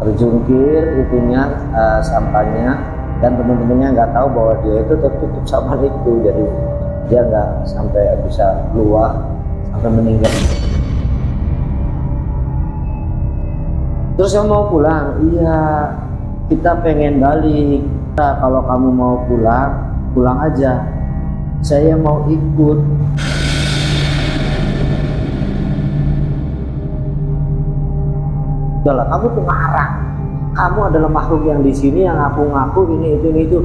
terjungkir itunya, sampahnya, dan teman-temannya nggak tahu bahwa dia itu tertutup sampah itu, jadi dia nggak sampai bisa keluar sampai meninggal. Terus yang mau pulang, iya kita pengen balik. Nah, kalau kamu mau pulang, pulang aja. Saya mau ikut. Udahlah, kamu tuh ngarang. Kamu adalah makhluk yang di sini yang ngaku-ngaku ini itu.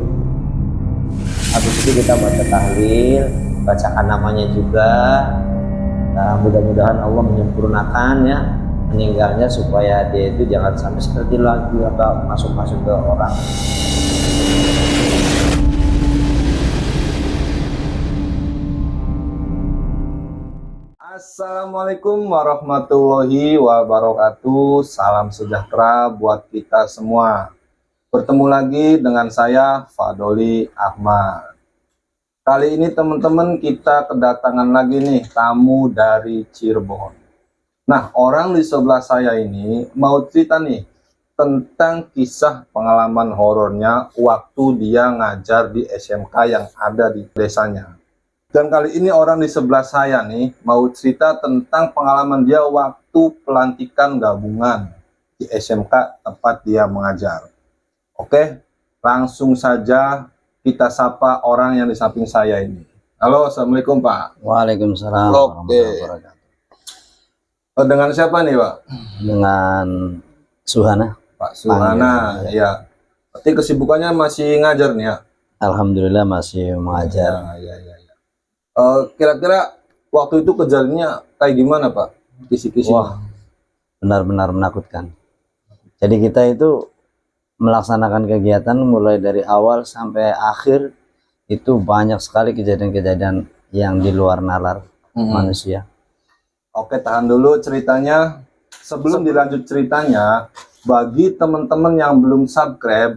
Habis itu kita baca tahlil, bacakan namanya juga. Nah, mudah-mudahan Allah menyempurnakan ya meninggalnya supaya dia itu jangan sampai seperti lagi atau masuk ke orang. Assalamualaikum warahmatullahi wabarakatuh. Salam sejahtera buat kita semua. Bertemu lagi dengan saya Fadoli Ahmad. Kali ini teman-teman kita kedatangan lagi nih tamu dari Cirebon. Nah, orang di sebelah saya ini mau cerita nih tentang kisah pengalaman horornya waktu dia ngajar di SMK yang ada di desanya. Dan kali ini orang di sebelah saya nih mau cerita tentang pengalaman dia waktu pelantikan gabungan di SMK tempat dia mengajar. Oke, langsung saja kita sapa orang yang di samping saya ini. Halo, Assalamualaikum Pak. Waalaikumsalam. Oke. Dengan siapa nih Pak? Dengan Suhana. Pak Suhana, ya. Berarti kesibukannya masih ngajar nih ya? Alhamdulillah masih mengajar. Ya. Kira-kira waktu itu kejadiannya kayak gimana Pak? Kisi-kisi. Wah, benar-benar menakutkan. Jadi kita itu melaksanakan kegiatan mulai dari awal sampai akhir itu banyak sekali kejadian-kejadian yang di luar nalar manusia. Oke, tahan dulu ceritanya. Sebelum dilanjut ceritanya, bagi teman-teman yang belum subscribe,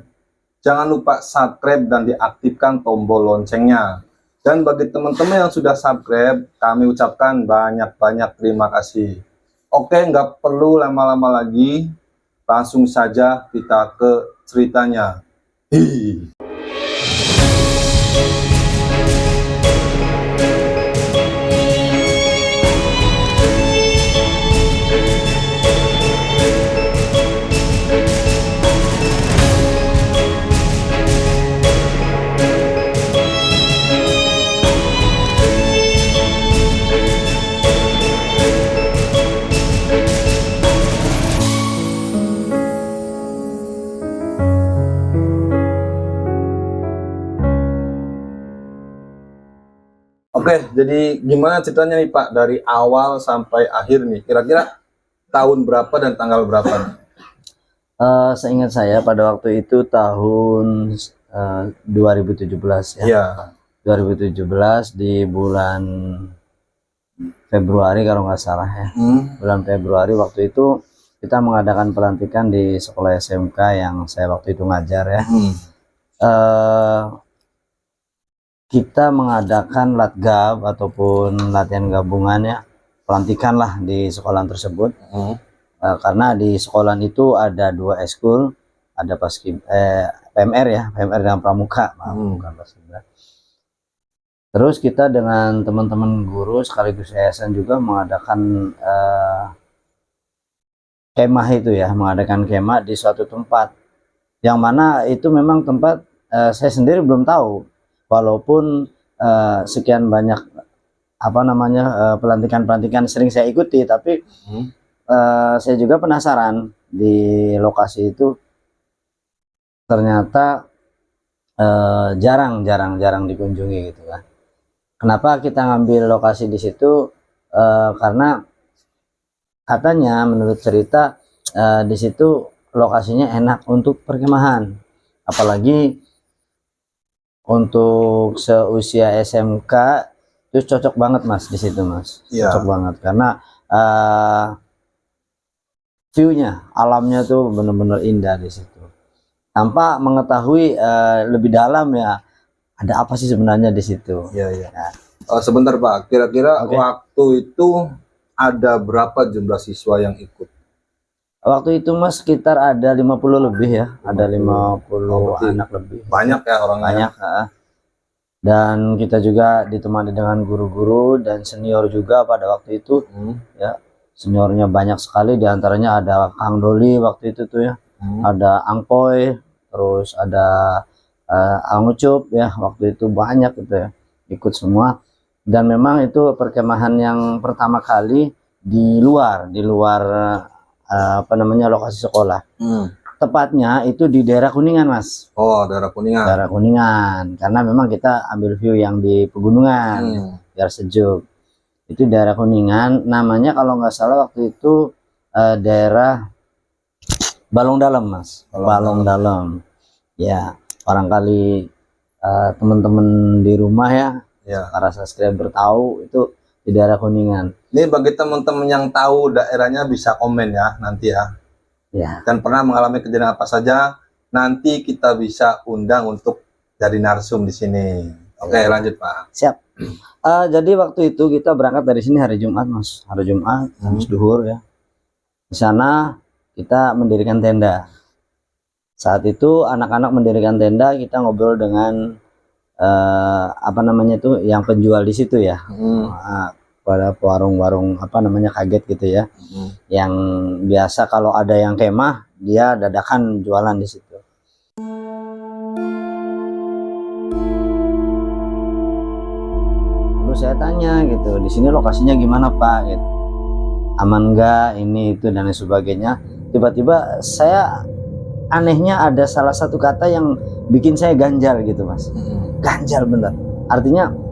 jangan lupa subscribe dan diaktifkan tombol loncengnya. Dan bagi teman-teman yang sudah subscribe, kami ucapkan banyak-banyak terima kasih. Oke, nggak perlu lama-lama lagi, langsung saja kita ke ceritanya. Oke, jadi gimana ceritanya nih Pak dari awal sampai akhir nih? Kira-kira tahun berapa dan tanggal berapa nih? Seingat saya pada waktu itu tahun 2017 ya. Iya. 2017 di bulan Februari kalau nggak salah ya. Bulan Februari waktu itu kita mengadakan pelantikan di sekolah SMK yang saya waktu itu ngajar ya. Kita mengadakan latgab ataupun latihan gabungan ya, pelantikan lah di sekolah tersebut. Karena di sekolah itu ada dua eskul, ada PMR ya, PMR dan pramuka, bukan paskibra. Terus kita dengan teman-teman guru sekaligus yayasan juga mengadakan kemah itu ya, mengadakan kemah di suatu tempat yang mana itu memang tempat saya sendiri belum tahu, walaupun sekian banyak pelantikan-pelantikan sering saya ikuti, tapi saya juga penasaran di lokasi itu ternyata jarang dikunjungi gitu kan. Kenapa kita ngambil lokasi di situ? Karena katanya menurut cerita di situ lokasinya enak untuk perkemahan, apalagi untuk seusia SMK itu cocok banget Mas di situ Mas. Ya. Cocok banget karena view-nya, alamnya tuh benar-benar indah di situ. Tanpa mengetahui lebih dalam ya ada apa sih sebenarnya di situ. Iya. Sebentar Pak, kira-kira waktu itu ada berapa jumlah siswa yang ikut? Waktu itu Mas sekitar ada 50 lebih ya, ada 50 berarti anak lebih. Banyak ya orangnya. Banyak. Dan kita juga ditemani dengan guru-guru dan senior juga pada waktu itu. Ya, seniornya banyak sekali, diantaranya ada Kang Doli waktu itu tuh ya, ada Angpoy, terus ada Angucup ya, waktu itu banyak gitu ya, ikut semua. Dan memang itu perkemahan yang pertama kali di luar apa namanya lokasi sekolah. Tepatnya itu di daerah Kuningan Mas. Oh, daerah Kuningan. Daerah Kuningan, karena memang kita ambil view yang di pegunungan biar sejuk. Itu daerah Kuningan, namanya kalau nggak salah waktu itu daerah Balong Dalam Mas. Balong Dalam ya, barangkali teman-teman di rumah ya, para subscriber tahu itu di daerah Kuningan. Ini bagi teman-teman yang tahu daerahnya bisa komen ya nanti ya. Dan pernah mengalami kejadian apa saja, nanti kita bisa undang untuk jadi narsum di sini. Oke, lanjut Pak. Siap. Jadi waktu itu kita berangkat dari sini hari Jumat Mas, hari Jumat habis duhur ya. Di sana kita mendirikan tenda. Saat itu anak-anak mendirikan tenda, kita ngobrol dengan apa namanya itu yang penjual di situ ya. Pada warung-warung apa namanya kaget gitu ya. Yang biasa kalau ada yang kemah, dia dadakan jualan di situ. Lalu saya tanya gitu, di sini lokasinya gimana Pak? Gitu. Aman nggak ini itu dan lain sebagainya. Tiba-tiba saya anehnya ada salah satu kata yang bikin saya ganjal gitu Mas. Ganjal bener. Artinya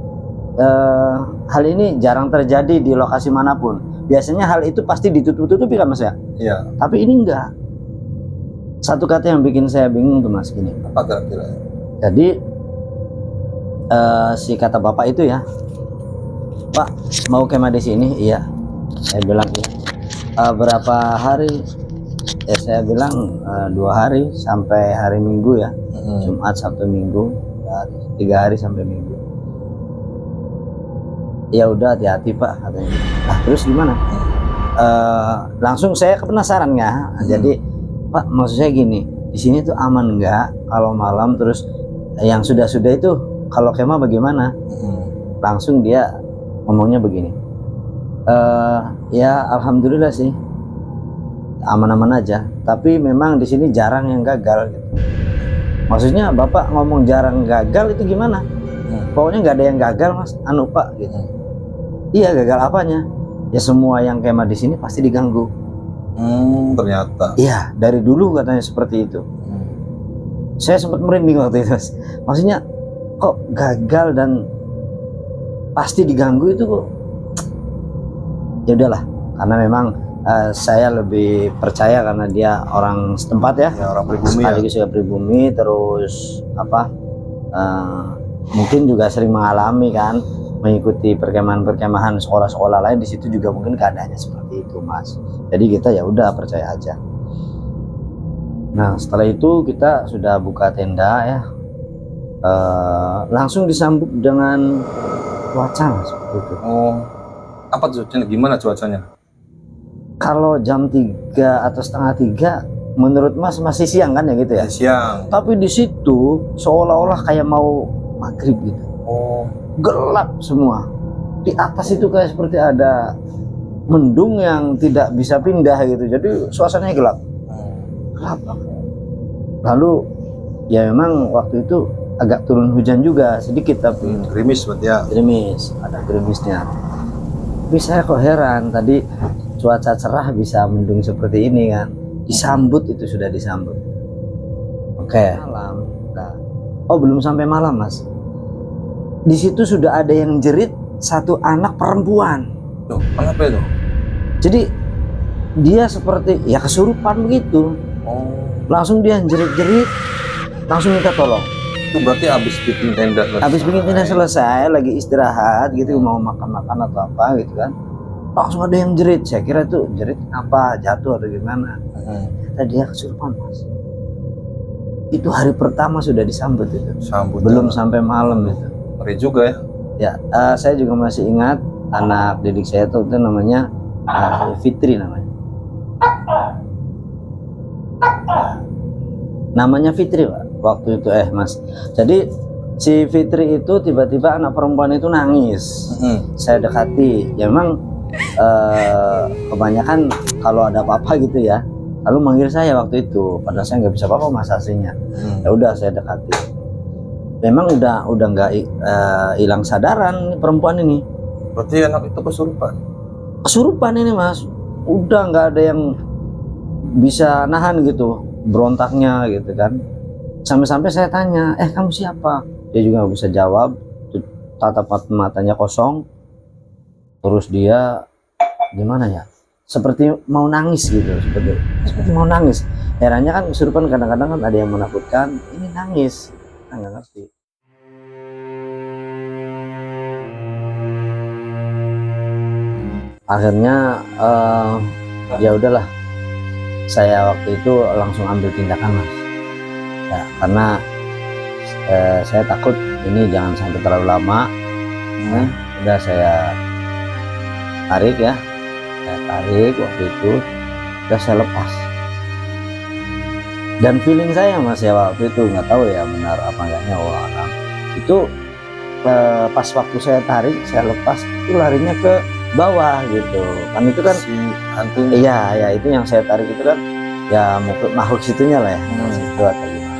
hal ini jarang terjadi di lokasi manapun. Biasanya hal itu pasti ditutup-tutupi kan Mas ya? Iya. Tapi ini enggak. Satu kata yang bikin saya bingung tuh Mas gini. Apa kira-kira? Jadi si kata bapak itu ya, Pak mau kemah di sini? Iya. Saya bilang iya. Berapa hari? Ya saya bilang 2 hari sampai hari Minggu ya. Jumat, Sabtu, Minggu, 3 hari sampai Minggu. Ya udah hati-hati Pak katanya. Nah terus gimana? Langsung saya penasaran ya. Jadi Pak maksud saya gini, di sini tuh aman nggak kalau malam? Terus yang sudah-sudah itu kalau kemah bagaimana? Langsung dia ngomongnya begini. Ya alhamdulillah sih aman-aman aja. Tapi memang di sini jarang yang gagal. Gitu. Maksudnya Bapak ngomong jarang gagal itu gimana? Pokoknya nggak ada yang gagal Mas, anu Pak gitu. Iya gagal apanya? Ya semua yang kemah di sini pasti diganggu. Ternyata. Iya dari dulu katanya seperti itu. Saya sempat merinding waktu itu Mas. Maksudnya kok gagal dan pasti diganggu itu kok? Ya udahlah, karena memang saya lebih percaya karena dia orang setempat ya, orang pribumi sekaligus juga pribumi, terus apa? Mungkin juga sering mengalami kan, mengikuti perkemahan-perkemahan sekolah-sekolah lain di situ juga mungkin keadaannya seperti itu Mas. Jadi kita ya udah percaya aja. Nah setelah itu kita sudah buka tenda ya, langsung disambut dengan cuaca seperti itu. Apa cuacanya? Gimana cuacanya? Kalau jam 3 atau setengah 3 menurut Mas masih siang kan ya gitu ya? Siang. Tapi di situ seolah-olah kayak mau maghrib gitu. Gelap semua. Di atas itu kayak seperti ada mendung yang tidak bisa pindah gitu. Jadi suasananya gelap. Gelap. Lalu ya memang waktu itu agak turun hujan juga sedikit tapi gerimis berarti ya. Gerimis, ada gerimisnya. Tapi saya kok heran tadi cuaca cerah bisa mendung seperti ini kan. Disambut itu sudah disambut. Oke. Malam. Nah. Oh belum sampai malam Mas. Di situ sudah ada yang jerit satu anak perempuan. Loh, kenapa itu? Jadi dia seperti ya kesurupan begitu. Langsung dia jerit-jerit, langsung minta tolong. Itu berarti habis bikin tenda selesai. Habis bikin tenda selesai, lagi istirahat gitu, mau makan-makan atau apa gitu kan. Langsung ada yang jerit. Saya kira itu jerit apa, jatuh atau gimana. Tadi dia kesurupan Mas. Itu hari pertama sudah disambut itu. Belum sampai malam itu. Ngeri juga ya. Ya, saya juga masih ingat anak didik saya itu namanya Fitri namanya. namanya Fitri Pak waktu itu Mas. Jadi si Fitri itu tiba-tiba anak perempuan itu nangis. Saya dekati, ya memang kebanyakan kalau ada apa-apa gitu ya, lalu manggil saya waktu itu, padahal saya nggak bisa apa-apa Mas aslinya. Ya udah saya dekati. Memang udah nggak hilang sadaran perempuan ini. Berarti anak itu kesurupan. Kesurupan ini Mas, udah nggak ada yang bisa nahan gitu berontaknya gitu kan. Sampai-sampai saya tanya, kamu siapa? Dia juga nggak bisa jawab, tatap matanya kosong. Terus dia gimana ya, seperti mau nangis gitu, seperti mau nangis. Herannya kan kesurupan kadang-kadang kan ada yang menakutkan, ini nangis, kita nggak ngerti. Akhirnya ya udahlah, saya waktu itu langsung ambil tindakan Mas ya, karena saya takut ini jangan sampai terlalu lama. Udah saya tarik waktu itu, udah saya lepas. Dan feeling saya Mas ya waktu itu, nggak tahu ya benar apa enggaknya orang itu, pas waktu saya tarik, saya lepas, itu larinya ke bawah gitu kan. Itu kan Si hantunya. iya itu yang saya tarik itu kan ya makhluk situnya lah ya, itu atau gimana.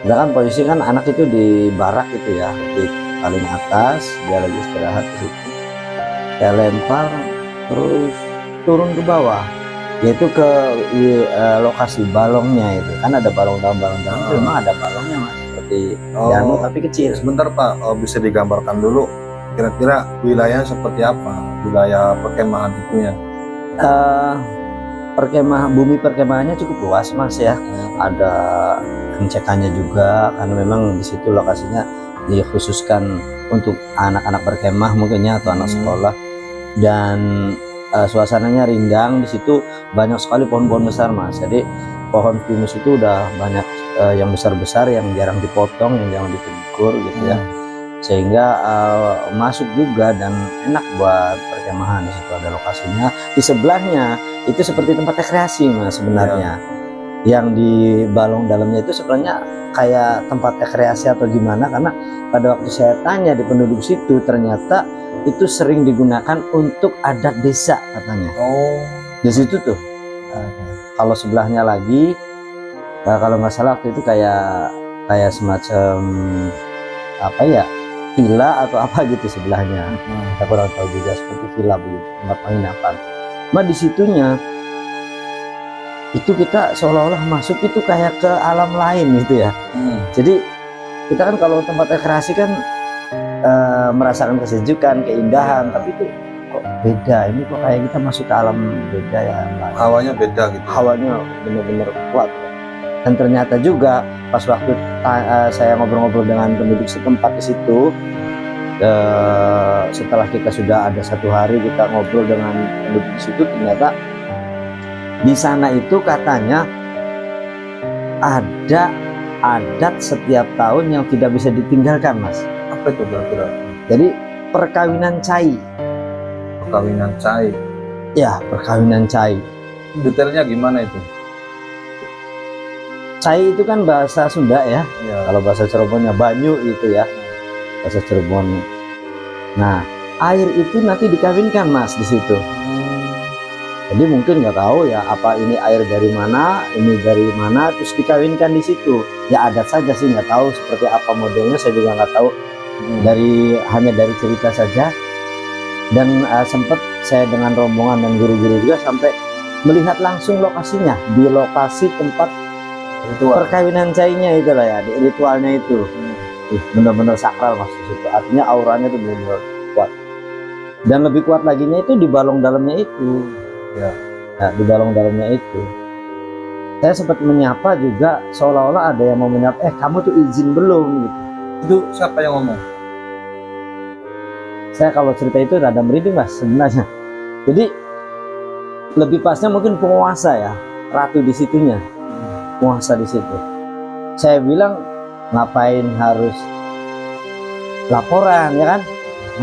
Sedangkan posisi kan anak itu di barak gitu ya, di paling atas, dia lagi istirahat di situ. Saya lempar terus turun ke bawah, yaitu ke lokasi balongnya itu kan, ada balong dalam itu memang ada balongnya Mas, seperti piano tapi kecil. Sebentar Pak, bisa digambarkan dulu kira-kira wilayahnya seperti apa, wilayah perkemahan itunya? Bumi perkemahannya cukup luas Mas ya, ada kencekannya juga karena memang di situ lokasinya dikhususkan untuk anak-anak berkemah mungkinnya atau anak sekolah. Dan suasananya rindang, di situ banyak sekali pohon-pohon besar Mas. Jadi pohon pinus itu udah banyak yang besar-besar, yang jarang dipotong, yang jarang ditegur gitu ya, sehingga masuk juga dan enak buat perkemahan. Di situ ada lokasinya, di sebelahnya itu seperti tempat rekreasi Mas sebenarnya. Yang di balong dalamnya itu sebenarnya kayak tempat rekreasi atau gimana, karena pada waktu saya tanya di penduduk situ, ternyata itu sering digunakan untuk adat desa katanya. Di situ tuh. Kalau sebelahnya lagi, kalau nggak salah waktu itu kayak semacam apa ya, villa atau apa gitu sebelahnya. Saya kurang tahu juga, seperti villa begitu, tempat penginapan. Di situnya itu kita seolah-olah masuk itu kayak ke alam lain gitu ya. Jadi kita kan kalau tempat rekreasi kan merasakan kesejukan, keindahan, tapi itu kok beda, ini kok kayak kita masuk ke alam beda ya. Hawanya beda gitu. Hawanya benar-benar kuat. Dan ternyata juga pas waktu saya ngobrol-ngobrol dengan penduduk setempat di situ, setelah kita sudah ada 1 hari kita ngobrol dengan penduduk di situ, ternyata di sana itu katanya ada adat setiap tahun yang tidak bisa ditinggalkan Mas. Apa itu kira-kira? Jadi perkawinan cai. Perkawinan cai. Ya, perkawinan cai. Detailnya gimana itu? Cai itu kan bahasa Sunda ya. Kalau bahasa Cirebonnya banyu itu ya, bahasa Cirebon. Nah, air itu nanti dikawinkan Mas di situ. Jadi mungkin nggak tahu ya apa ini air dari mana, ini dari mana, terus dikawinkan di situ. Ya adat saja sih, nggak tahu seperti apa modelnya, saya juga nggak tahu. Hanya dari cerita saja. Dan sempat saya dengan rombongan dan guru-guru juga sampai melihat langsung lokasinya, di lokasi tempat perkawinan cainya itu lah ya, di ritualnya itu. Benar-benar sakral Mas di situ. Artinya auranya itu benar-benar kuat. Dan lebih kuat laginya itu di balong dalamnya itu. Nah, di balong dalamnya itu saya sempat menyapa juga, seolah-olah ada yang mau menyapa, kamu tuh izin belum gitu. Itu siapa yang ngomong? Saya kalau cerita itu rada merinding Mas sebenarnya. Jadi lebih pasnya mungkin penguasa ya, ratu di situnya, penguasa di situ. Saya bilang, ngapain harus laporan ya kan,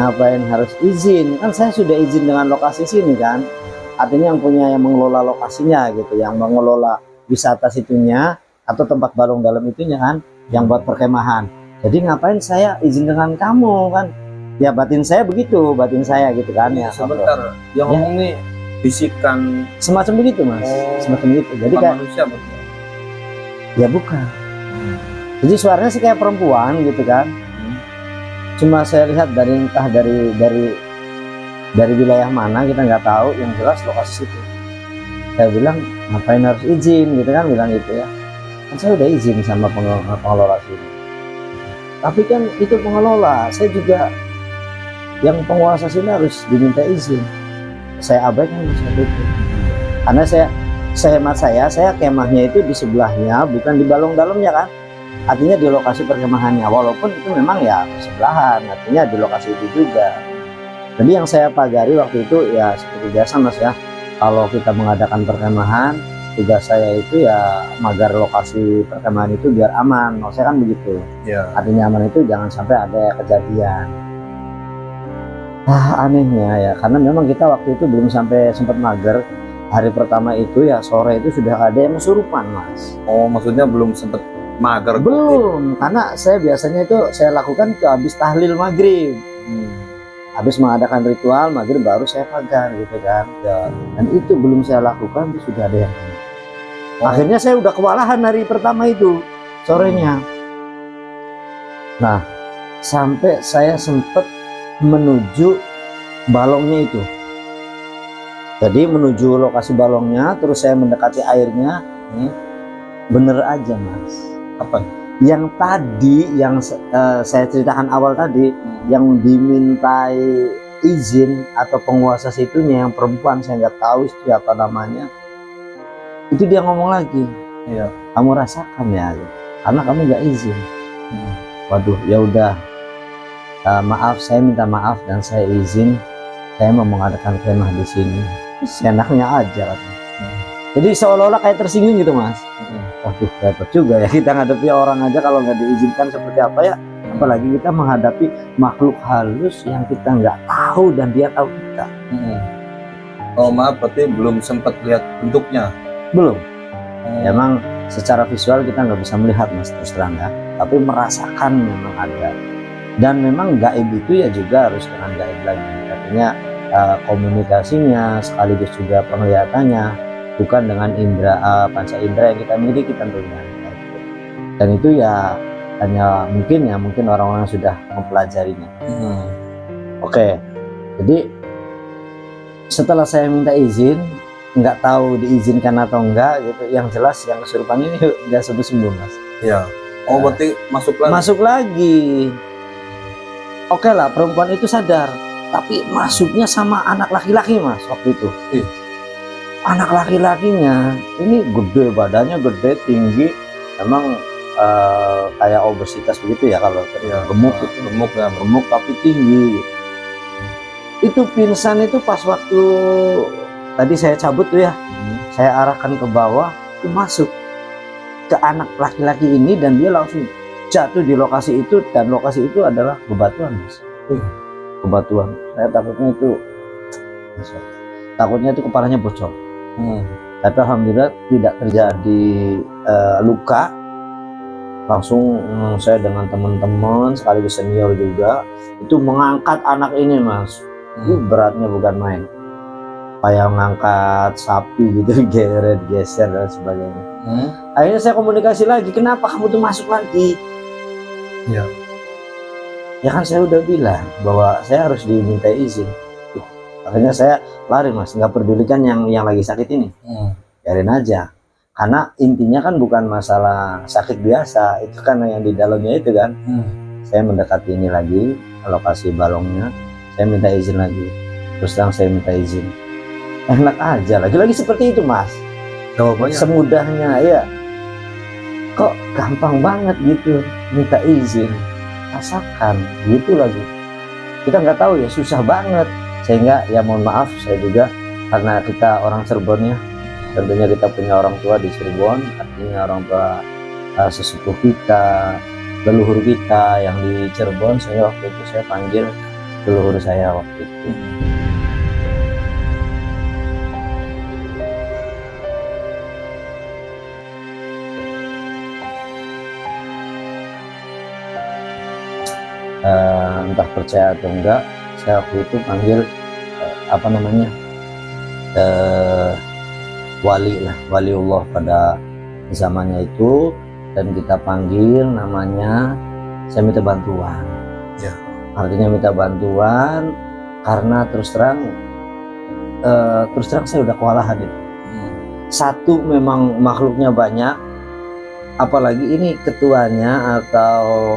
ngapain harus izin, kan saya sudah izin dengan lokasi sini kan. Artinya yang mengelola lokasinya gitu, yang mengelola wisata situnya atau tempat balong dalam itunya kan, yang buat perkemahan. Jadi ngapain saya izin dengan kamu kan? Ya batin saya begitu, batin saya gitu kan ya. Sebentar, yang Ya. ngomong nih bisikan Semacam begitu mas, semacam begitu. Jadi kayak manusia betul. ya bukan. Jadi suaranya sih kayak perempuan gitu kan. Cuma saya lihat dari entah dari wilayah mana kita nggak tahu, yang jelas lokasi situ. Saya bilang ngapain harus izin gitu kan, bilang gitu ya. Kan saya udah izin sama pengelola sini. Tapi kan itu pengelola, saya juga yang penguasa sini harus diminta izin. Saya abaikan saat itu. Karena sehemat saya kemahnya itu di sebelahnya, bukan di balong dalamnya kan. Artinya di lokasi perkemahannya, walaupun itu memang ya sebelahan, artinya di lokasi itu juga. Jadi yang saya pagari waktu itu ya seperti biasa mas ya, kalau kita mengadakan perkemahan, tugas saya itu ya magar lokasi perkemahan itu biar aman. Maksudnya kan begitu. Ya. Artinya aman itu jangan sampai ada kejadian. Anehnya ya, karena memang kita waktu itu belum sampai sempat mager. Hari pertama itu ya sore itu sudah ada yang kesurupan mas. Oh, maksudnya belum sempet mager? Belum, karena saya biasanya itu saya lakukan ke habis tahlil maghrib. Habis mengadakan ritual maghrib baru saya pagar gitu kan. Ya. Dan itu belum saya lakukan, sudah ada yang akhirnya saya udah kewalahan hari pertama itu sorenya. Nah, sampai saya sempat menuju balongnya itu. Jadi menuju lokasi balongnya, terus saya mendekati airnya. Bener aja mas. Apa? Yang tadi yang saya ceritakan awal tadi, yang dimintai izin atau penguasa situnya yang perempuan, saya nggak tahu siapa namanya. Itu dia ngomong lagi, Iya. kamu rasakan ya, karena kamu nggak izin. Waduh, ya udah, maaf, saya minta maaf dan saya izin, saya mau mengadakan kemah di sini. Senaknya aja katanya. Jadi seolah-olah kayak tersinggung gitu mas. Waduh, repot juga ya kita ngadepi orang aja kalau nggak diizinkan seperti apa ya. Apalagi kita menghadapi makhluk halus yang kita nggak tahu dan dia tahu kita. Oh maaf, berarti belum sempat lihat bentuknya? Belum. Emang secara visual kita nggak bisa melihat mas, terus terang ya. Tapi merasakan memang ada. Dan memang gaib itu ya juga harus dengan gaib lagi. Artinya komunikasinya sekaligus juga penglihatannya bukan dengan indera panca indera yang kita miliki tentunya. Dan itu ya hanya mungkin orang-orang yang sudah mempelajarinya. Oke, jadi setelah saya minta izin, nggak tahu diizinkan atau enggak gitu. Yang jelas yang kesurupan ini nggak sembuh mas. Iya. Oh berarti masuk lagi? Masuk lagi. Oke lah, perempuan itu sadar, tapi masuknya sama anak laki-laki mas waktu itu. Anak laki-lakinya ini gede, badannya gede, tinggi, emang kayak obesitas begitu ya kalau gemuk gitu. Gemuk tapi tinggi. Itu pingsan itu pas waktu tadi saya cabut tuh ya, saya arahkan ke bawah, itu masuk ke anak laki-laki ini dan dia langsung jatuh di lokasi itu, dan lokasi itu adalah bebatuan mas. Bebatuan. Saya takutnya itu kepalanya bocor. Tapi alhamdulillah tidak terjadi luka. Langsung saya dengan teman-teman sekaligus senior juga itu mengangkat anak ini mas. Beratnya bukan main, kayak ngangkat sapi gitu, geret geser dan sebagainya. Akhirnya saya komunikasi lagi, kenapa kamu tuh masuk lagi? Ya kan saya udah bilang bahwa saya harus diminta izin. Akhirnya saya lari mas, nggak pedulikan yang lagi sakit ini, biarin aja. Karena intinya kan bukan masalah sakit biasa, itu kan yang di dalamnya itu kan. Saya mendekati ini lagi, lokasi balongnya, saya minta izin lagi. Terus terang saya minta izin. Enak aja, lagi-lagi seperti itu mas. Jawabannya Semudahnya ya. Kok gampang banget gitu minta izin, rasakan gitu lagi. Kita nggak tahu ya, susah banget. Sehingga ya mohon maaf, saya juga karena kita orang Cirebon ya, tentunya kita punya orang tua di Cirebon, artinya orang tua sesepuh kita, leluhur kita yang di Cirebon, sehingga waktu itu saya panggil leluhur saya waktu itu. entah percaya atau enggak, saya waktu itu panggil apa namanya, waliullah pada zamannya itu, dan kita panggil namanya, saya minta bantuan. Ya. Artinya minta bantuan karena terus terang saya udah kewalahan itu. Satu, memang makhluknya banyak, apalagi ini ketuanya atau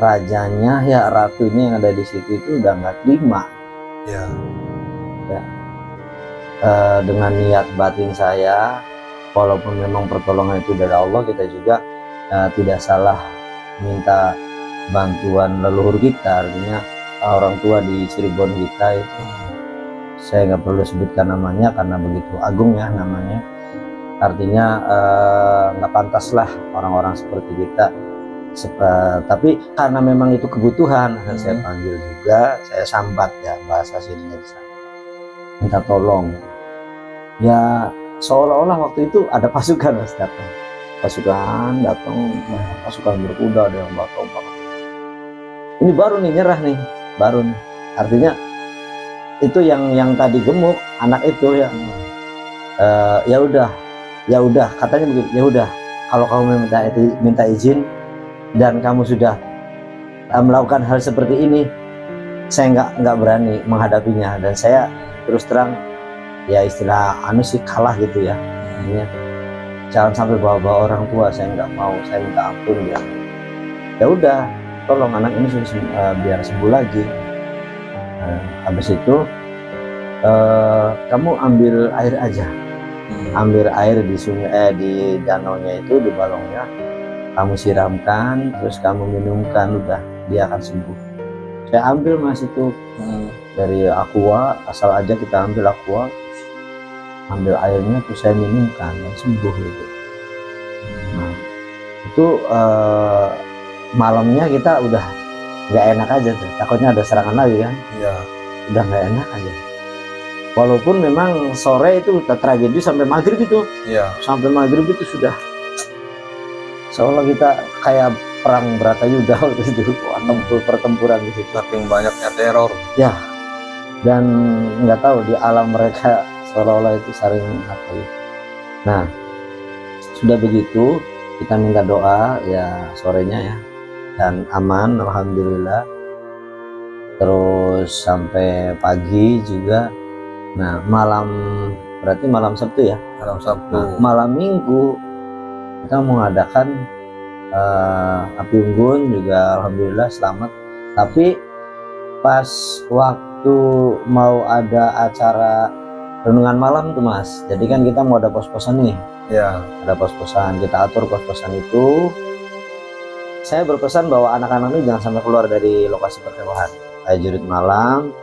rajanya ya, ratunya yang ada di situ itu udah nggak terima. Ya. Dengan niat batin saya, walaupun memang pertolongan itu dari Allah, kita juga tidak salah minta bantuan leluhur kita, artinya orang tua di Cirebon kita itu, saya nggak perlu sebutkan namanya karena begitu agung ya namanya, artinya nggak pantas lah orang-orang seperti kita. Tapi karena memang itu kebutuhan, saya panggil juga, saya sambat ya, bahasa sininya disambat, minta tolong. Ya seolah-olah waktu itu ada pasukan Mas datang, pasukan berkuda, ada yang bawa tombak. Ini baru nih nyerah nih, baru nih. Artinya itu yang tadi gemuk anak itu ya, ya udah katanya begitu, ya udah kalau kamu minta izin dan kamu sudah melakukan hal seperti ini, saya nggak berani menghadapinya, dan saya terus terang ya istilah sih kalah gitu ya. Artinya jangan sampai bawa orang tua, saya nggak mau, saya minta ampun ya. Ya udah, tolong anak ini biar sembuh lagi. Habis itu kamu ambil air aja, ambil air di sungai, di danaunya itu, di balongnya, kamu siramkan, terus kamu minumkan, udah dia akan sembuh. Saya ambil Mas itu dari aqua, asal aja kita ambil aqua, ambil airnya terus saya minumkan dan sembuh gitu. Nah, itu malamnya kita udah nggak enak aja tuh, takutnya ada serangan lagi kan. Iya. Udah nggak enak aja, walaupun memang sore itu tragedi sampai maghrib itu. Iya. Sampai maghrib itu sudah seolah kita kayak perang Bratayuda waktu itu, pertempuran di situ. Saking banyaknya teror. Ya, dan nggak tahu di alam mereka seolah-olah itu saling apa gitu. Nah, sudah begitu kita minta doa ya sorenya ya, dan aman alhamdulillah. Terus sampai pagi juga. Nah, berarti malam Sabtu ya. Malam Sabtu. Nah, malam Minggu kita mengadakan api unggun juga alhamdulillah selamat. Tapi pas waktu mau ada acara renungan malam tuh Mas, jadi kan kita mau ada pos-posan nih. Ya. Ada pos-posan, kita atur pos-posan itu. Saya berpesan bahwa anak-anak ini jangan sampai keluar dari lokasi perkemahan. Jurit malam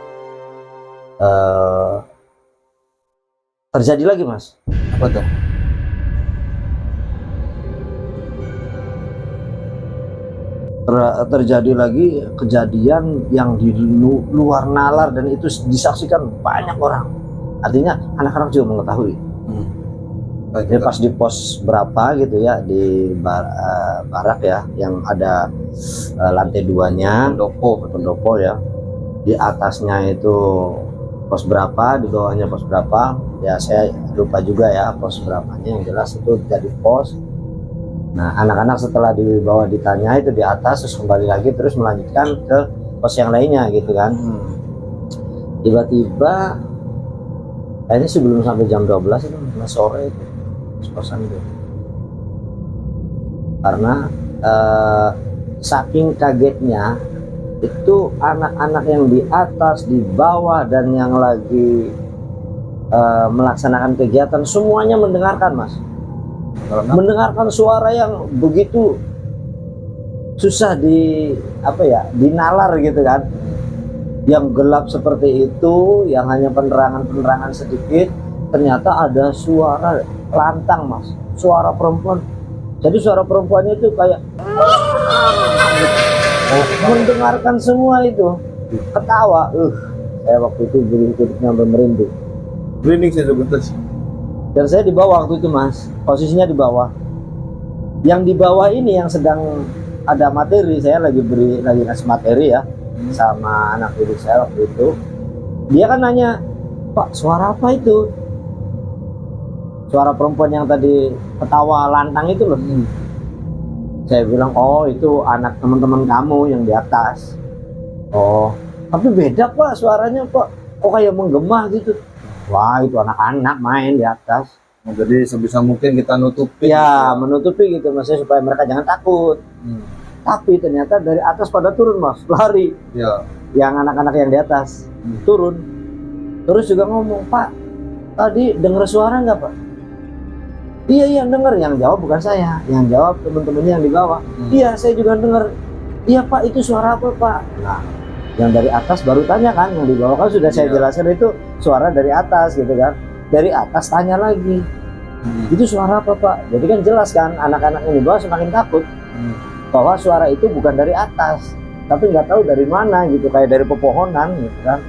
terjadi lagi Mas. Apa tuh? Terjadi lagi kejadian yang di luar nalar, dan itu disaksikan banyak orang. Artinya anak-anak juga mengetahui. Jadi pas di pos berapa gitu ya, di barak ya, yang ada lantai 2-nya, pendopo ya, di atasnya itu pos berapa, di bawahnya pos berapa ya, saya lupa juga ya pos berapanya, yang jelas itu jadi pos. Nah, anak-anak setelah di bawah ditanya itu di atas, terus kembali lagi, terus melanjutkan ke pos yang lainnya gitu kan. Tiba-tiba kayaknya sebelum sampai jam 12 itu sore itu pos-posan itu, karena saking kagetnya itu anak-anak yang di atas, di bawah, dan yang lagi melaksanakan kegiatan semuanya mendengarkan Mas. Mendengarkan suara yang begitu susah dinalar gitu kan, yang gelap seperti itu, yang hanya penerangan sedikit, ternyata ada suara lantang Mas, suara perempuan. Jadi suara perempuannya itu kayak mendengarkan semua itu, ketawa. Saya waktu itu berikutnya merinding. Merinding saya sebentar. Dan saya di bawah waktu itu Mas, posisinya di bawah. Yang di bawah ini yang sedang ada materi, saya lagi ngasih materi ya. sama anak didik saya waktu itu. Dia kan nanya, Pak, suara apa itu? Suara perempuan yang tadi ketawa lantang itu loh. Saya bilang, oh itu anak teman-teman kamu yang di atas. Oh, tapi beda Pak suaranya Pak, kok kayak menggema gitu. Wah, itu anak-anak main di atas. Jadi sebisa mungkin kita nutupi. Ya, menutupi gitu maksudnya supaya mereka jangan takut. Tapi ternyata dari atas pada turun Mas, lari. Ya. Yang anak-anak yang di atas turun. Terus juga ngomong, Pak, tadi dengar suara nggak Pak? Iya dengar. Yang jawab bukan saya, yang jawab teman-temannya yang di bawah. Iya, saya juga dengar. Iya Pak, itu suara apa Pak? Nah, yang dari atas baru tanya kan, yang di bawah kan sudah saya jelaskan itu suara dari atas gitu kan. Dari atas tanya lagi, itu suara apa Pak? Jadi kan jelas kan, anak-anak yang di bawah semakin takut bahwa suara itu bukan dari atas, tapi nggak tahu dari mana gitu, kayak dari pepohonan gitu kan.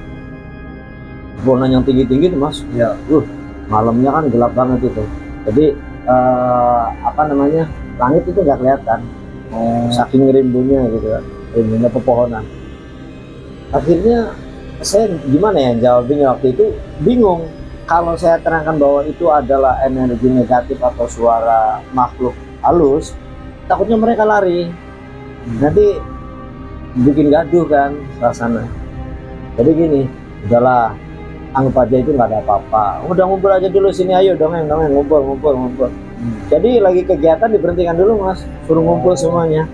Pepohonan yang tinggi-tinggi tuh Mas. Ya. Malamnya kan gelap banget itu. Jadi apa namanya, langit itu nggak kelihatan. Saking rimbunya gitu kan, rimbunya pepohonan. Akhirnya saya gimana ya jawabnya waktu itu, bingung. Kalau saya terangkan bahwa itu adalah energi negatif atau suara makhluk halus, takutnya mereka lari. Nanti bikin gaduh kan suasana. Jadi gini, udahlah, anggap aja itu nggak ada apa-apa. Udah ngumpul aja dulu sini, ayo dongeng ngumpul. Jadi lagi kegiatan diberhentikan dulu Mas, suruh ngumpul semuanya.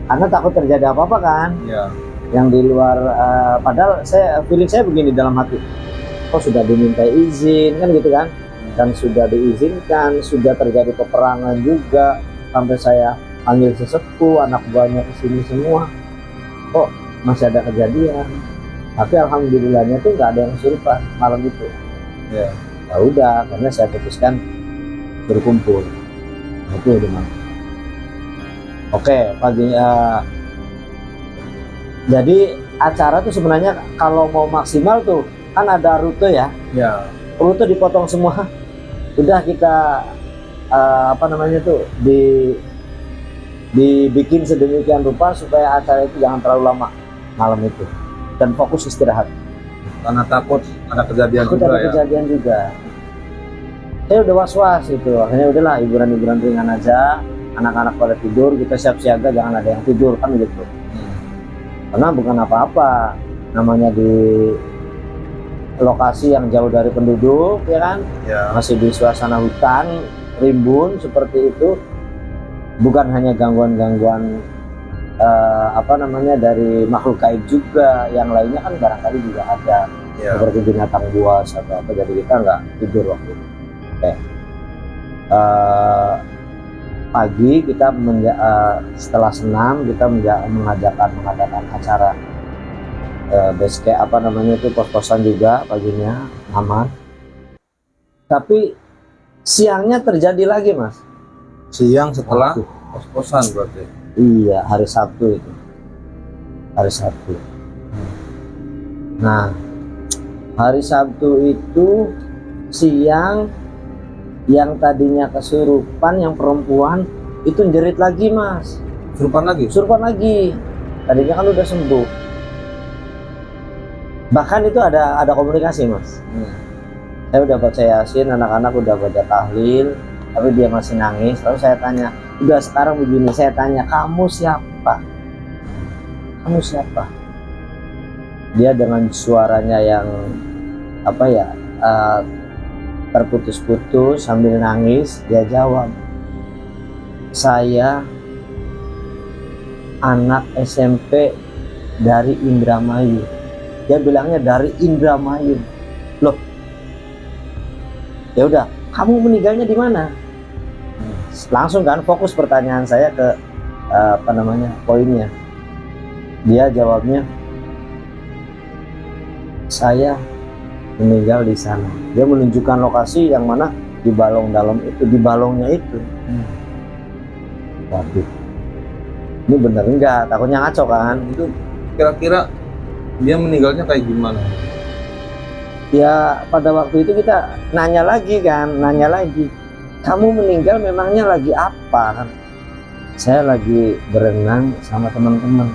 Karena takut terjadi apa-apa kan. Ya. Yang di luar, padahal feeling saya begini dalam hati. Oh sudah diminta izin kan gitu kan. Dan sudah diizinkan, sudah terjadi peperangan juga. Sampai saya panggil sesepuh, anak buahnya kesini semua. Kok masih ada kejadian. Tapi alhamdulillahnya tuh nggak ada yang kesurupan malam itu. Ya. Ya udah, karena saya putuskan suruh kumpul. Nah, itu gimana? Oke, pagi. Jadi acara tuh sebenarnya kalau mau maksimal tuh kan ada rute ya. Ya. Rute dipotong semua. Udah kita apa namanya tuh dibikin sedemikian rupa supaya acara itu jangan terlalu lama malam itu dan fokus istirahat. Karena takut ada kejadian Takut juga ada ya. kejadian juga. Saya udah was-was itu. Akhirnya udahlah, hiburan-hiburan ringan aja. Anak-anak pada tidur, kita siap siaga jangan ada yang tidur kan gitu. Karena bukan apa-apa, namanya di lokasi yang jauh dari penduduk ya kan. Ya. Masih di suasana hutan rimbun seperti itu. Bukan hanya gangguan-gangguan apa namanya dari makhluk gaib juga, yang lainnya kan barangkali juga ada. Ya. Seperti binatang buas atau apa, jadi kita nggak tidur waktu itu. Oke. Pagi kita setelah senam kita mengadakan acara base camp, apa namanya itu, pos-posan juga paginya aman. Tapi siangnya terjadi lagi Mas. Siang setelah Waduh. pos-posan berarti. Iya, hari Sabtu itu. Hari Sabtu. Nah, hari Sabtu itu siang, yang tadinya kesurupan yang perempuan itu jerit lagi Mas. Kesurupan lagi? Kesurupan lagi. Tadinya kan udah sembuh. Bahkan itu ada komunikasi Mas. Saya udah baca Yasin, anak-anak udah baca tahlil, tapi dia masih nangis. Lalu saya tanya, udah sekarang begini, saya tanya, kamu siapa? Kamu siapa? Dia dengan suaranya yang apa ya, terputus-putus sambil nangis, dia jawab, saya anak SMP dari Indramayu. Dia bilangnya dari Indramayu. Loh, ya udah, kamu meninggalnya di mana? Langsung kan fokus pertanyaan saya ke apa namanya, poinnya. Dia jawabnya, saya meninggal di sana. Dia menunjukkan lokasi yang mana di balong dalam itu, di balongnya itu. Waduh, ini bener enggak? Takutnya ngaco kan? Itu kira-kira dia meninggalnya kayak gimana? Ya pada waktu itu kita nanya lagi kan, kamu meninggal memangnya lagi apa kan? Saya lagi berenang sama teman-teman.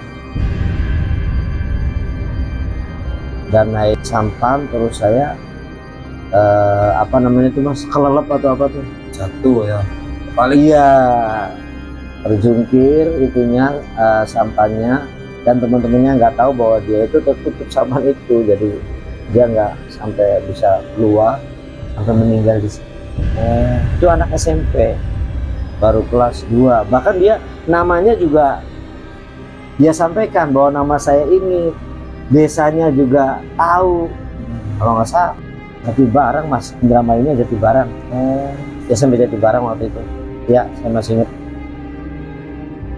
dan naik sampan, terus saya apa namanya itu mas, kelelep atau apa tuh, Jatuh ya. Paling iya, terjungkir itunya, sampannya, dan teman-temannya nggak tahu bahwa dia itu tertutup sampan itu, jadi dia nggak sampai bisa keluar sampai meninggal di situ. Itu anak SMP baru kelas 2, bahkan dia namanya juga dia sampaikan bahwa nama saya ini, desanya juga tahu, kalau nggak salah Jatibarang mas, Indramayu Jatibarang. Ya sampai Jatibarang waktu itu ya, saya masih ingat.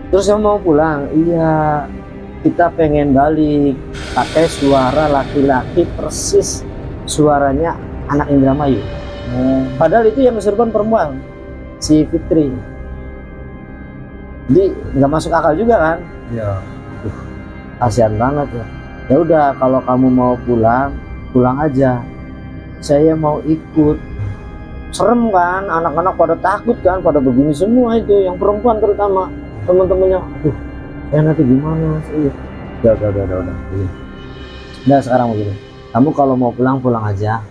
Terus saya mau pulang, iya kita pengen balik, pakai suara laki-laki persis suaranya anak Indramayu. Padahal itu yang kesurupan perempuan, si Fitri. Jadi nggak masuk akal juga kan? ya. Kasihan banget ya. Ya udah, kalau kamu mau pulang, pulang aja. Saya mau ikut. Serem kan, anak-anak pada takut kan, pada begini semua itu, yang perempuan terutama teman-temannya. Aduh, saya nanti gimana sih? Udah. Nah sekarang begini, kamu kalau mau pulang pulang aja,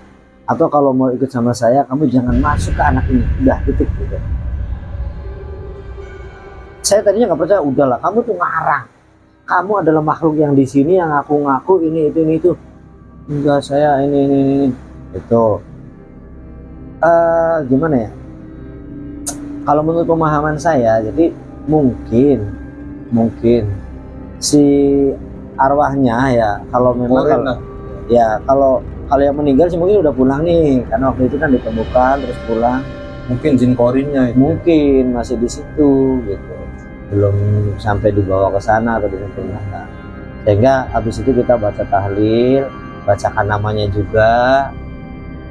atau kalau mau ikut sama saya, kamu jangan masuk ke anak ini. Udah titik gitu. Saya tadinya nggak percaya, udahlah kamu tuh ngarang. Kamu adalah makhluk yang di sini yang ngaku-ngaku ini itu. Enggak, saya ini. Itu gimana ya? Kalau menurut pemahaman saya, jadi mungkin si arwahnya ya, kalau memang kalau yang meninggal sih mungkin udah pulang nih, karena waktu itu kan ditemukan terus pulang. Mungkin jin korinnya itu. Mungkin masih di situ gitu, belum sampai dibawa ke sana atau disempurnakan. Sehingga habis itu kita baca tahlil, bacakan namanya juga.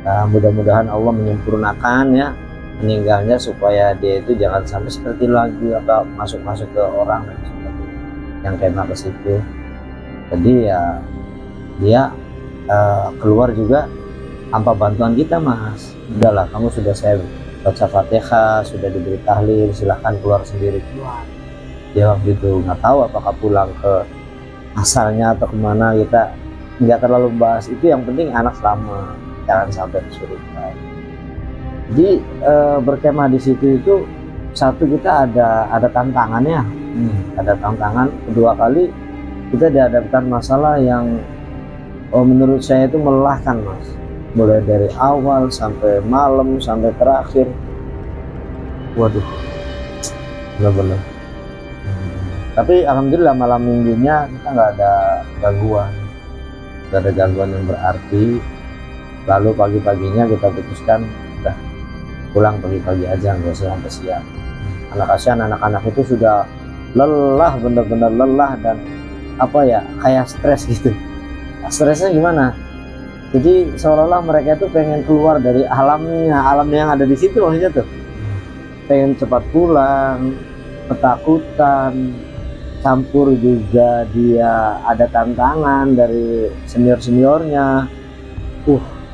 Mudah-mudahan Allah menyempurnakan ya meninggalnya, supaya dia itu jangan sampai seperti lagi atau masuk ke orang dan seperti yang kena ke situ. Jadi ya dia keluar juga tanpa bantuan kita mas. Udahlah, kamu sudah saya baca Fatihah, sudah diberi tahlil, silahkan keluar sendiri. Keluar. Dia waktu itu nggak tahu apakah pulang ke asalnya atau kemana, kita nggak terlalu bahas itu. Yang penting anak selamat, jangan sampai kesurupan. Jadi berkemah di situ itu, satu kita ada tantangannya, ada tantangan. Kedua kali kita dihadapkan masalah yang menurut saya itu melelahkan mas, mulai dari awal sampai malam sampai terakhir. Waduh, benar-benar. Tapi alhamdulillah malam minggunya kita nggak ada gangguan yang berarti. Lalu pagi-paginya kita putuskan udah pulang pagi-pagi aja, nggak usah sampai siang. Kasihan anak-anak itu sudah lelah, benar-benar lelah, dan apa ya, kayak stres gitu. Stresnya gimana? Jadi seolah-olah mereka itu pengen keluar dari alam yang ada di situ maksudnya tuh. Pengen cepat pulang, ketakutan, campur juga dia ada tantangan dari seniornya.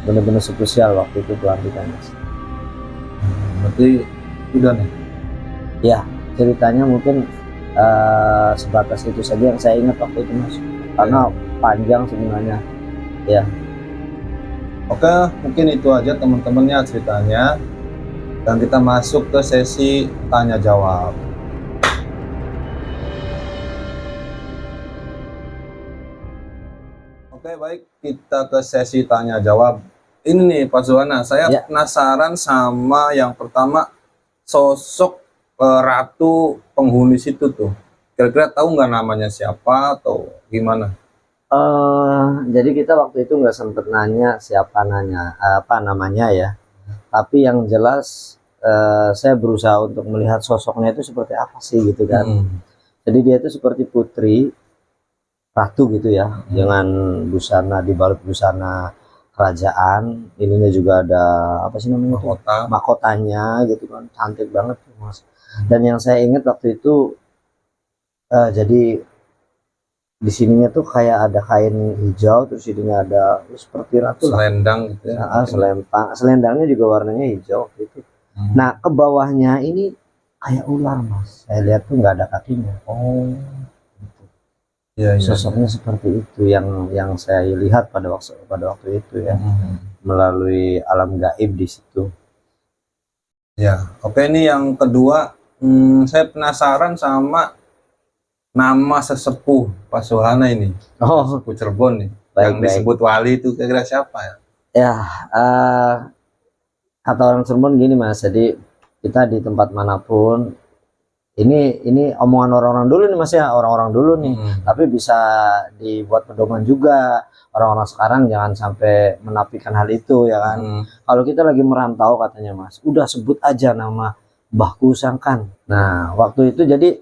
Bener-bener spesial waktu itu pelantikannya. Berarti udah nih ya, ceritanya mungkin sebatas itu saja yang saya ingat waktu itu mas, karena panjang sebenarnya ya. Oke, mungkin itu aja teman-temannya ceritanya, dan kita masuk ke sesi tanya jawab. Oke, baik, kita ke sesi tanya jawab. Ini nih Pak Zuwana, saya penasaran sama yang pertama, sosok ratu penghuni situ tuh. Kira-kira tahu nggak namanya siapa atau gimana? Jadi kita waktu itu nggak sempet nanya apa namanya ya. Tapi yang jelas saya berusaha untuk melihat sosoknya itu seperti apa sih gitu kan. Jadi dia itu seperti putri ratu gitu ya, dengan busana, dibalut busana kerajaan, ininya juga ada apa sih namanya, mahkotanya gitu kan, cantik banget tuh mas. Dan yang saya ingat waktu itu jadi di sininya tuh kayak ada kain hijau, terus ininya ada seperti ratu selendang gitu ya. Selendangnya juga warnanya hijau gitu. Nah ke bawahnya ini kayak ular mas, saya lihat tuh nggak ada kakinya. Gitu. Iya, iya. Sosoknya seperti itu yang saya lihat pada waktu itu ya, melalui alam gaib di situ. Ya, oke, ini yang kedua, saya penasaran sama nama sesepuh Pasuhana ini. Oh, Sesepuh Cirebon nih, baik, yang baik. disebut wali itu kira-kira siapa ya? Ya, kata orang Cirebon gini Mas, jadi kita di tempat manapun, ini omongan orang-orang dulu nih Mas ya, orang-orang dulu nih, tapi bisa dibuat pedoman juga. Orang-orang sekarang jangan sampai menafikan hal itu ya kan. Kalau kita lagi merantau katanya Mas, udah sebut aja nama Mbahku Sangkan. Nah, waktu itu jadi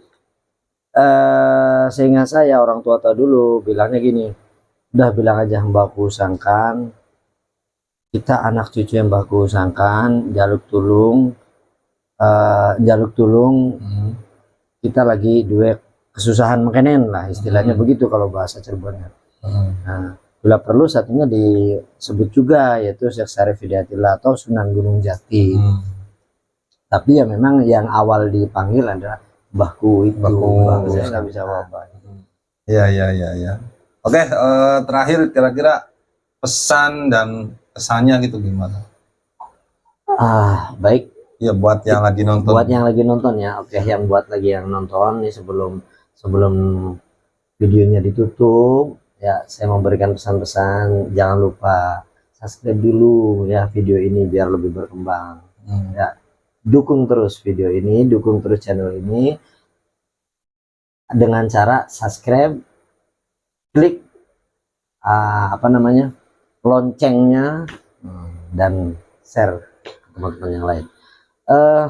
seingat saya orang tua dulu bilangnya gini, udah bilang aja Mbahku Sangkan, kita anak cucu yang Mbahku Sangkan, jaluk tulung, kita lagi dua kesusahan mekenen lah istilahnya begitu kalau bahasa Cirebonnya. Nah, bila perlu satunya disebut juga yaitu Syekh Syarif Hidayatillah atau Sunan Gunung Jati. Tapi ya memang yang awal dipanggil adalah Mbahku itu. Mbahku saya nggak bisa apa-apa. Iya. Oke, terakhir kira-kira pesan dan kesannya gitu gimana? Baik. Ya buat yang lagi nonton. Buat yang lagi nonton ya, oke, yang buat lagi yang nonton nih sebelum videonya ditutup ya, saya memberikan pesan-pesan, jangan lupa subscribe dulu ya video ini biar lebih berkembang. Ya, dukung terus video ini, dukung terus channel ini dengan cara subscribe, klik loncengnya dan share ke teman-teman yang lain.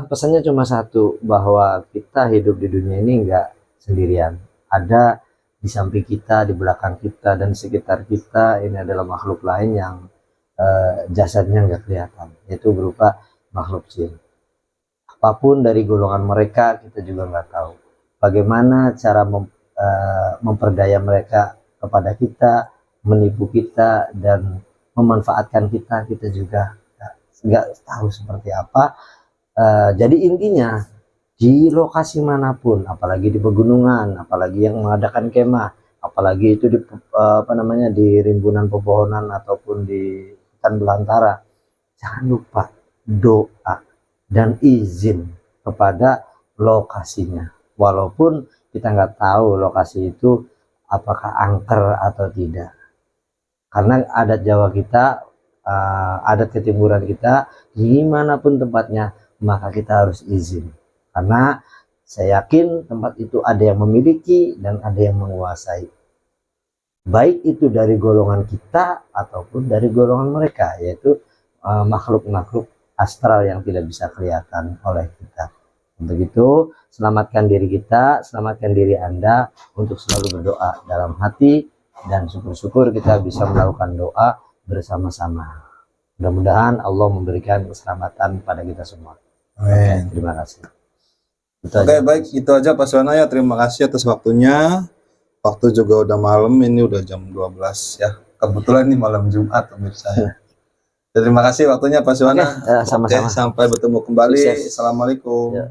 Pesannya cuma satu, bahwa kita hidup di dunia ini enggak sendirian. Ada di samping kita, di belakang kita, dan sekitar kita ini adalah makhluk lain yang jasadnya enggak kelihatan, yaitu berupa makhluk jin. Apapun dari golongan mereka kita juga enggak tahu. Bagaimana cara memperdaya mereka kepada kita, menipu kita, dan memanfaatkan kita juga enggak tahu seperti apa. Jadi intinya di lokasi manapun, apalagi di pegunungan, apalagi yang mengadakan kemah, apalagi itu di di rimbunan pepohonan ataupun di hutan belantara, jangan lupa doa dan izin kepada lokasinya. Walaupun kita nggak tahu lokasi itu apakah angker atau tidak, karena adat Jawa kita, adat ketimuran kita, dimanapun tempatnya maka kita harus izin, karena saya yakin tempat itu ada yang memiliki dan ada yang menguasai, baik itu dari golongan kita ataupun dari golongan mereka, yaitu makhluk-makhluk astral yang tidak bisa kelihatan oleh kita. Untuk itu selamatkan diri kita, selamatkan diri Anda untuk selalu berdoa dalam hati, dan syukur-syukur kita bisa melakukan doa bersama-sama. Mudah-mudahan Allah memberikan keselamatan pada kita semua. Amin. Terima kasih. Oke, baik, itu aja Pak Suwana ya. Terima kasih atas waktunya. Waktu juga udah malam, ini udah jam 12 ya. Kebetulan ini malam Jumat pemirsa ya. Terima kasih waktunya Pak Suwana. Sama-sama. Sampai bertemu kembali. Sukses. Assalamualaikum. Ya.